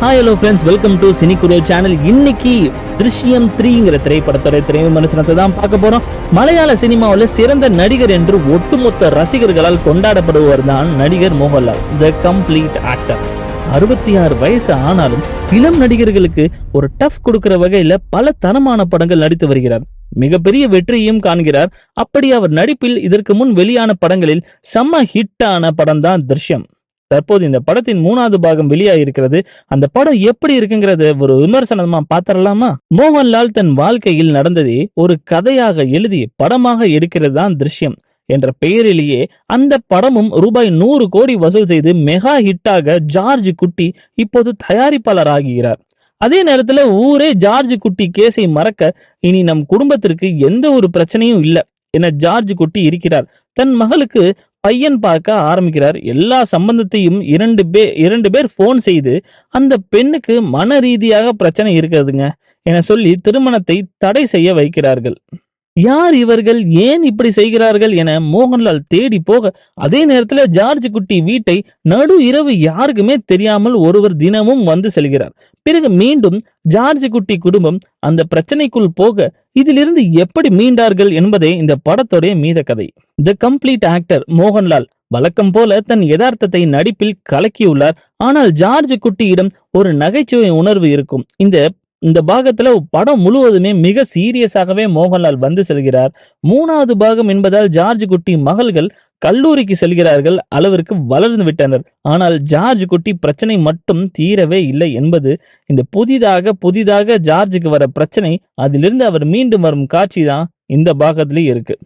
Hi hello friends, welcome to Cinikural channel. இன்னைக்கு திருஷ்யம் 3ங்கிற திரைப்படத்தோட திரை விமர்சனத்தை தான் பார்க்க போறோம். மலையாள சினிமாவில் சிறந்த நடிகர் என்று ஒட்டுமொத்த ரசிகர்களால் கொண்டாடப்படுவர் தான் நடிகர் மோகன்லால், த கம்ப்ளீட் ஆக்டர். 66 வயசு ஆனாலும் இளம் நடிகர்களுக்கு ஒரு டஃப் கொடுக்கிற வகையில பல தரமான படங்கள் நடித்து வருகிறார். மிகப்பெரிய வெற்றியையும் காண்கிறார். அப்படி அவர் நடிப்பில் இதற்கு முன் வெளியான படங்களில் செம்ம ஹிட்டான படம் தான் திருஷ்யம். தற்போது இந்த படத்தின் 3வது பாகம் வெளியாகிருக்கிறது. அந்த படம் எப்படி இருக்குங்கிறத ஒரு விமர்சனமா பாத்திரலாமா? மோகன்லால் தன் வாழ்க்கையில் நடந்ததே ஒரு கதையாக எழுதி படமாக எடுக்கிறது தான் திருஷ்யம் என்ற பெயரிலேயே அந்த படமும் ரூபாய் 100 கோடி வசூல் செய்து மெகா ஹிட்டாக ஜார்ஜ் குட்டி இப்போது தயாரிப்பாளர் ஆகிறார். அதே நேரத்துல ஊரே ஜார்ஜ் குட்டி கேஸை மறக்க இனி நம் குடும்பத்திற்கு எந்த ஒரு பிரச்சனையும் இல்லை என ஜார்ஜ் குட்டி இருக்கிறார். தன் மகளுக்கு பையன் பார்க்க ஆரம்பிக்கிறார். எல்லா சம்பந்தத்தையும் இரண்டு பேர் போன் செய்து அந்த பெண்ணுக்கு மன ரீதியாக பிரச்சனை இருக்கிறதுங்க என சொல்லி திருமணத்தை தடை செய்ய வைக்கிறார்கள். யார் இவர்கள், ஏன் இப்படி செய்கிறார்கள் என மோகன்லால் தேடி போக, அதே நேரத்தில் ஜார்ஜ் குட்டி வீட்டை நடு இரவு யாருக்குமே தெரியாமல் ஒருவர் தினமும் வந்து செல்கிறார். பிறகு மீண்டும் ஜார்ஜ் குட்டி குடும்பம் அந்த பிரச்சனைக்குள் போக இதிலிருந்து எப்படி மீண்டார்கள் என்பதே இந்த படத்தோடைய மீத கதை. தி கம்ப்ளீட் ஆக்டர் மோகன்லால் வழக்கம் போல தன் யதார்த்தத்தை நடிப்பில் கலக்கியுள்ளார். ஆனால் ஜார்ஜ் குட்டியிடம் ஒரு நகைச்சுவை உணர்வு இருக்கும். இந்த பாகத்துல படம் முழுவதுமே மிக சீரியஸாகவே மோகன்லால் வந்து செல்கிறார். 3வது பாகம் என்பதால் ஜார்ஜ் குட்டி மகள்கள் கல்லூரிக்கு செல்கிறார்கள் அளவிற்கு வளர்ந்து விட்டனர். ஆனால் ஜார்ஜ் குட்டி பிரச்சனை மட்டும் தீரவே இல்லை என்பது இந்த புதிதாக ஜார்ஜுக்கு வர பிரச்சனை, அதிலிருந்து அவர் மீண்டும் வரும் காட்சி தான் இந்த பாகத்திலேயே இருக்கு.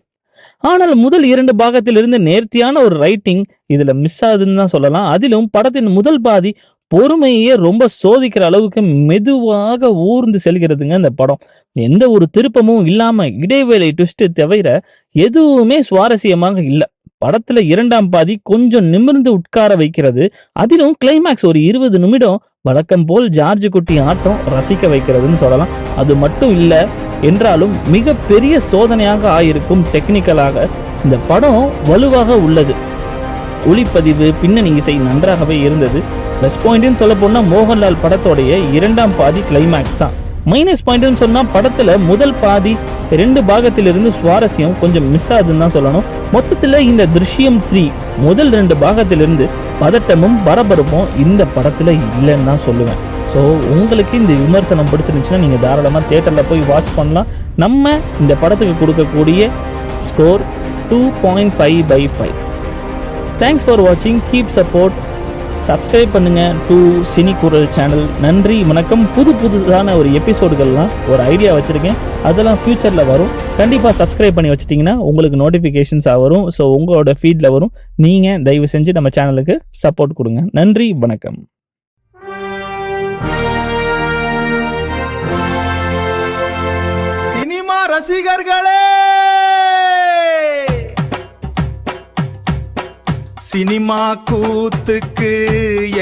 ஆனால் முதல் 2 பாகத்திலிருந்து நேர்த்தியான ஒரு ரைட்டிங் இதுல மிஸ் ஆகுதுன்னு தான் சொல்லலாம். அதிலும் படத்தின் முதல் பாதி பொறுமையே ரொம்ப சோதிக்கிற அளவுக்கு மெதுவாக ஊர்ந்து செல்கிறதுங்க இந்த படம். எந்த ஒரு திருப்பமும் இல்லாம இடைவேளை ட்விஸ்ட் தவிர எதுவுமே சுவாரஸ்யமாக இல்லை. படத்துல 2ஆம் பாதி கொஞ்சம் நிமிர்ந்து உட்கார வைக்கிறது. அதிலும் கிளைமேக்ஸ் ஒரு 20 நிமிடம் வழக்கம் போல் ஜார்ஜ் குட்டி ஆட்டம் ரசிக்க வைக்கிறதுன்னு சொல்லலாம். அது மட்டும் இல்லை என்றாலும் மிக பெரிய சோதனையாக ஆயிருக்கும். டெக்னிக்கலாக இந்த படம் வலுவாக உள்ளது. ஒளிப்பதிவு, பின்னணி இசை நன்றாகவே இருந்தது. பிளஸ் பாயிண்ட் சொல்ல போனா மோகன்லால் படத்தோடைய 2ஆம் பாதி கிளைமேக்ஸ் தான். மைனஸ் பாயிண்ட் சொன்னா படத்துல முதல் பாதி 2 பாகத்திலிருந்து சுவாரஸ்யம் கொஞ்சம் மிஸ் ஆகுதுன்னு தான் சொல்லணும். மொத்தத்துல இந்த திருஷ்யம் 3 முதல் 2 பாகத்திலிருந்து பதட்டமும் பரபரப்பும் இந்த படத்துல இல்லைன்னு தான் சொல்லுவேன். ஸோ உங்களுக்கு இந்த விமர்சனம் பிடிச்சிருந்துச்சுன்னா நீங்கள் தாராளமாக தியேட்டரில் போய் வாட்ச் பண்ணலாம். நம்ம இந்த படத்துக்கு கொடுக்கக்கூடிய ஸ்கோர் 2.5/5. தேங்க்ஸ் ஃபார் வாட்சிங், கீப் சப்போர்ட், சப்ஸ்கிரைப் பண்ணுங்க டு சினிகுரல் சேனல். நன்றி, வணக்கம். புதுசான ஒரு எபிசோடுகள்லாம் ஒரு ஐடியா வச்சுருக்கேன், அதெல்லாம் ஃபியூச்சரில் வரும். கண்டிப்பாக சப்ஸ்கிரைப் பண்ணி வச்சிட்டிங்கன்னா உங்களுக்கு நோட்டிஃபிகேஷன்ஸாக வரும். ஸோ உங்களோட ஃபீல்டில் வரும். நீங்கள் தயவு செஞ்சு நம்ம சேனலுக்கு சப்போர்ட் கொடுங்க. நன்றி, வணக்கம். சினிமா ரசிகர்களே, சினிமா கூத்துக்கு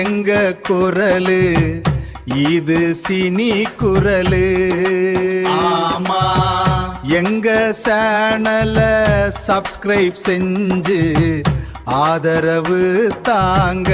எங்க குரலு, இது சினி குரலு. ஆமா, எங்க சேனல சப்ஸ்கிரைப் செஞ்சு ஆதரவு தாங்க.